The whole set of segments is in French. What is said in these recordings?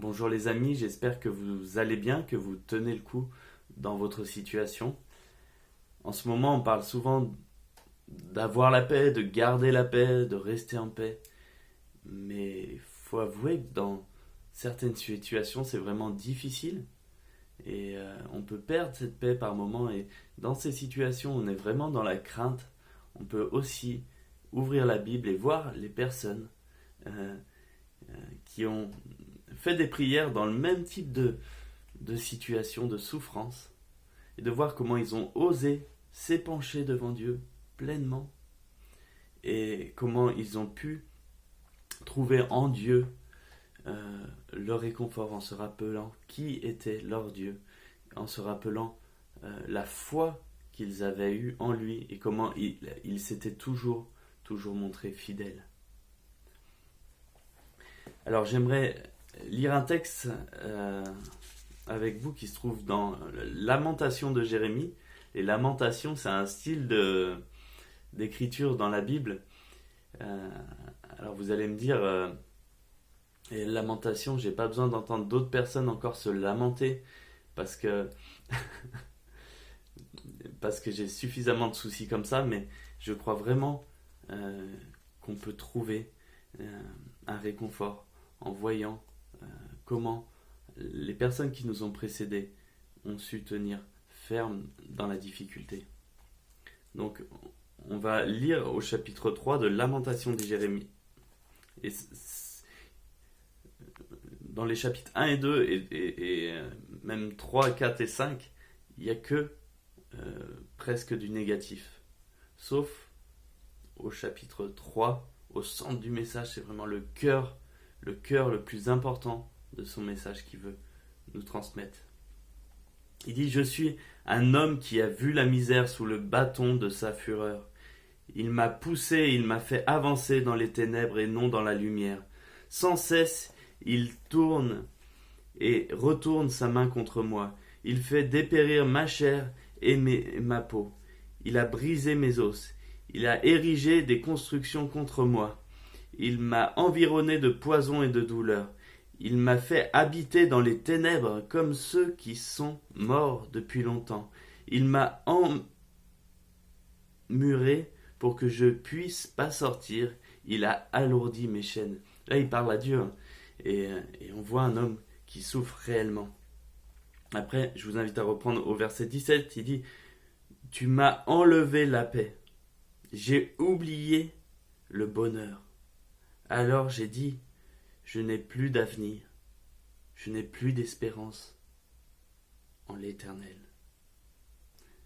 Bonjour les amis, j'espère que vous allez bien, que vous tenez le coup dans votre situation. En ce moment, on parle souvent d'avoir la paix, de garder la paix, de rester en paix. Mais il faut avouer que dans certaines situations, c'est vraiment difficile. Et on peut perdre cette paix par moment. Et dans ces situations, on est vraiment dans la crainte. On peut aussi ouvrir la Bible et voir les personnes euh, qui ont fait des prières dans le même type de situation, de souffrance, et de voir comment ils ont osé s'épancher devant Dieu pleinement, et comment ils ont pu trouver en Dieu leur réconfort en se rappelant qui était leur Dieu, en se rappelant la foi qu'ils avaient eue en lui et comment il s'était toujours montré fidèle. Alors j'aimerais lire un texte avec vous qui se trouve dans Lamentation de Jérémie. Les Lamentations, c'est un style d'écriture dans la Bible. Alors vous allez me dire, et Lamentation, j'ai pas besoin d'entendre d'autres personnes encore se lamenter parce que parce que j'ai suffisamment de soucis comme ça, mais je crois vraiment qu'on peut trouver un réconfort en voyant comment les personnes qui nous ont précédés ont su tenir ferme dans la difficulté. Donc, on va lire au chapitre 3 de Lamentation de Jérémie. Et dans les chapitres 1 et 2, et même 3, 4 et 5, il n'y a que presque du négatif. Sauf au chapitre 3, au centre du message, c'est vraiment le cœur le plus important de son message qu'il veut nous transmettre. Il dit: je suis un homme qui a vu la misère sous le bâton de sa fureur. Il m'a poussé, il m'a fait avancer dans les ténèbres et non dans la lumière. Sans cesse, il tourne et retourne sa main contre moi. Il fait dépérir ma chair et ma peau. Il a brisé mes os. Il a érigé des constructions contre moi. Il m'a environné de poison et de douleur. Il m'a fait habiter dans les ténèbres comme ceux qui sont morts depuis longtemps. Il m'a emmuré pour que je puisse pas sortir. Il a alourdi mes chaînes. Là, il parle à Dieu, hein, et on voit un homme qui souffre réellement. Après, je vous invite à reprendre au verset 17. Il dit: tu m'as enlevé la paix. J'ai oublié le bonheur. Alors j'ai dit: je n'ai plus d'avenir, je n'ai plus d'espérance en l'Éternel.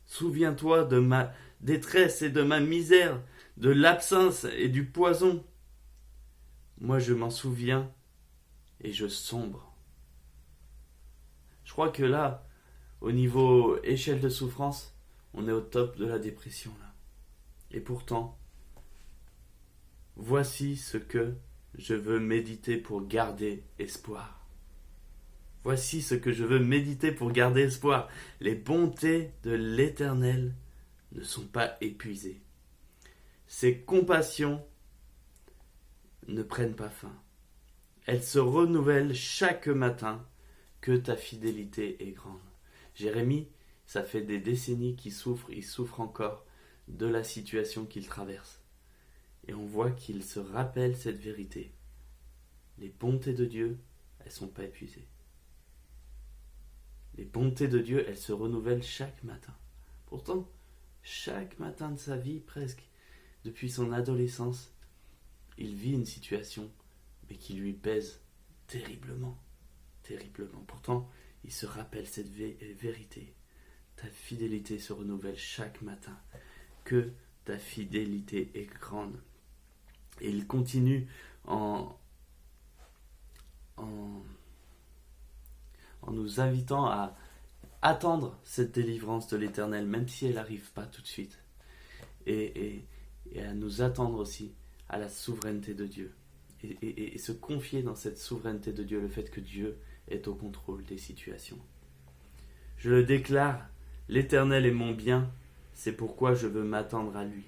Souviens-toi de ma détresse et de ma misère, de l'absence et du poison. Moi je m'en souviens et je sombre. Je crois que là, au niveau échelle de souffrance, on est au top de la dépression là. Et pourtant, voici ce que je veux méditer pour garder espoir. Voici ce que je veux méditer pour garder espoir. Les bontés de l'Éternel ne sont pas épuisées. Ses compassions ne prennent pas fin. Elles se renouvellent chaque matin. Que ta fidélité est grande. Jérémie, ça fait des décennies qu'il souffre, il souffre encore de la situation qu'il traverse. Et on voit qu'il se rappelle cette vérité. Les bontés de Dieu, elles ne sont pas épuisées. Les bontés de Dieu, elles se renouvellent chaque matin. Pourtant, chaque matin de sa vie, presque, depuis son adolescence, il vit une situation, mais qui lui pèse terriblement. Terriblement. Pourtant, il se rappelle cette vérité. Ta fidélité se renouvelle chaque matin. Que ta fidélité est grande. Et il continue en nous invitant à attendre cette délivrance de l'Éternel, même si elle n'arrive pas tout de suite. Et à nous attendre aussi à la souveraineté de Dieu. Et se confier dans cette souveraineté de Dieu, le fait que Dieu est au contrôle des situations. Je le déclare, l'Éternel est mon bien, c'est pourquoi je veux m'attendre à lui.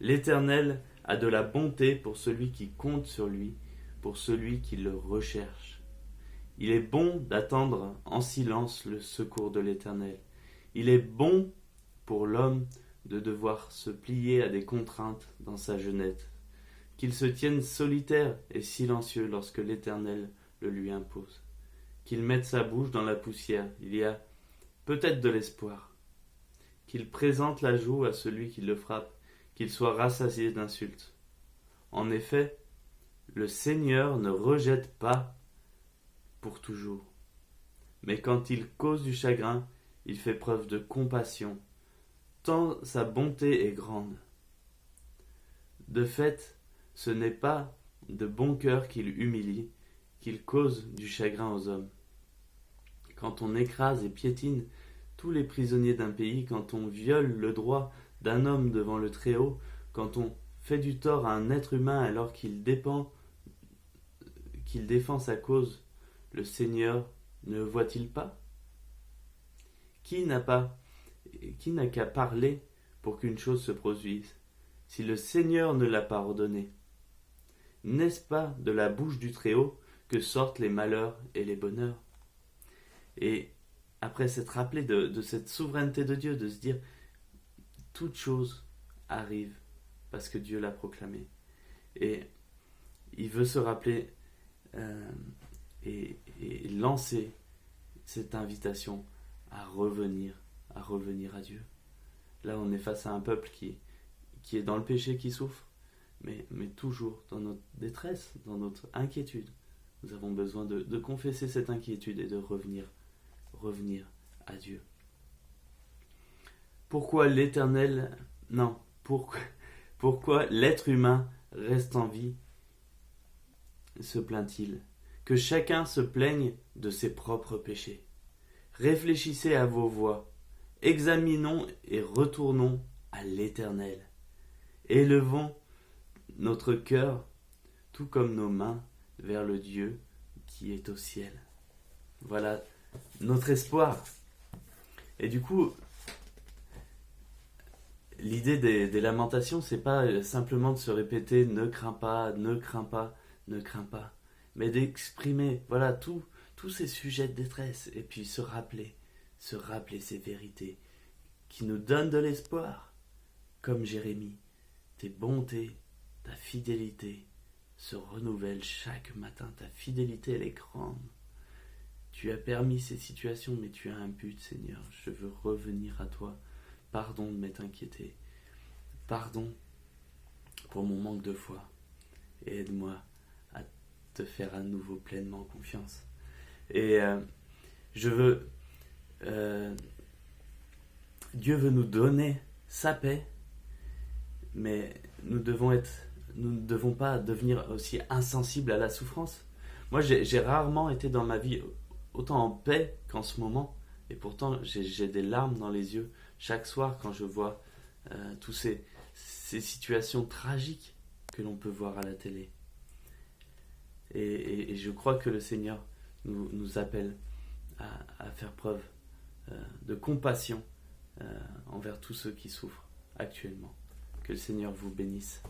L'Éternel a de la bonté pour celui qui compte sur lui, pour celui qui le recherche. Il est bon d'attendre en silence le secours de l'Éternel. Il est bon pour l'homme de devoir se plier à des contraintes dans sa jeunesse, qu'il se tienne solitaire et silencieux lorsque l'Éternel le lui impose, qu'il mette sa bouche dans la poussière, il y a peut-être de l'espoir, qu'il présente la joue à celui qui le frappe, qu'il soit rassasié d'insultes. En effet, le Seigneur ne rejette pas pour toujours, mais quand il cause du chagrin, il fait preuve de compassion, tant sa bonté est grande. De fait, ce n'est pas de bon cœur qu'il humilie, qu'il cause du chagrin aux hommes. Quand on écrase et piétine tous les prisonniers d'un pays, quand on viole le droit d'un homme devant le Très-Haut, quand on fait du tort à un être humain alors qu'il défend sa cause, le Seigneur ne le voit-il pas? Qui n'a qu'à parler pour qu'une chose se produise, si le Seigneur ne l'a pas ordonné? N'est-ce pas de la bouche du Très-Haut que sortent les malheurs et les bonheurs? Et après s'être rappelé de cette souveraineté de Dieu, de se dire toute chose arrive parce que Dieu l'a proclamé. Et il veut se rappeler et lancer cette invitation à revenir à Dieu. Là, on est face à un peuple qui est dans le péché, qui souffre, mais toujours dans notre détresse, dans notre inquiétude. Nous avons besoin de confesser cette inquiétude et de revenir à Dieu. Pourquoi l'Éternel... Non, pourquoi l'être humain reste en vie, se plaint-il? Que chacun se plaigne de ses propres péchés. Réfléchissez à vos voies, examinons et retournons à l'Éternel. Élevons notre cœur, tout comme nos mains, vers le Dieu qui est au ciel. Voilà notre espoir. Et du coup, l'idée des lamentations, c'est pas simplement de se répéter ne crains pas, ne crains pas, ne crains pas, mais d'exprimer voilà tous ces sujets de détresse et puis se rappeler ces vérités qui nous donnent de l'espoir, comme Jérémie. Tes bontés, ta fidélité se renouvellent chaque matin. Ta fidélité, elle est grande. Tu as permis ces situations, mais tu as un but, Seigneur. Je veux revenir à toi. Pardon de m'être inquiété. Pardon pour mon manque de foi. Et aide-moi à te faire à nouveau pleinement confiance. Et Dieu veut nous donner sa paix, mais nous ne devons pas devenir aussi insensibles à la souffrance. Moi, j'ai rarement été dans ma vie autant en paix qu'en ce moment, et pourtant j'ai des larmes dans les yeux chaque soir quand je vois toutes ces situations tragiques que l'on peut voir à la télé. Et je crois que le Seigneur nous appelle à faire preuve de compassion envers tous ceux qui souffrent actuellement. Que le Seigneur vous bénisse.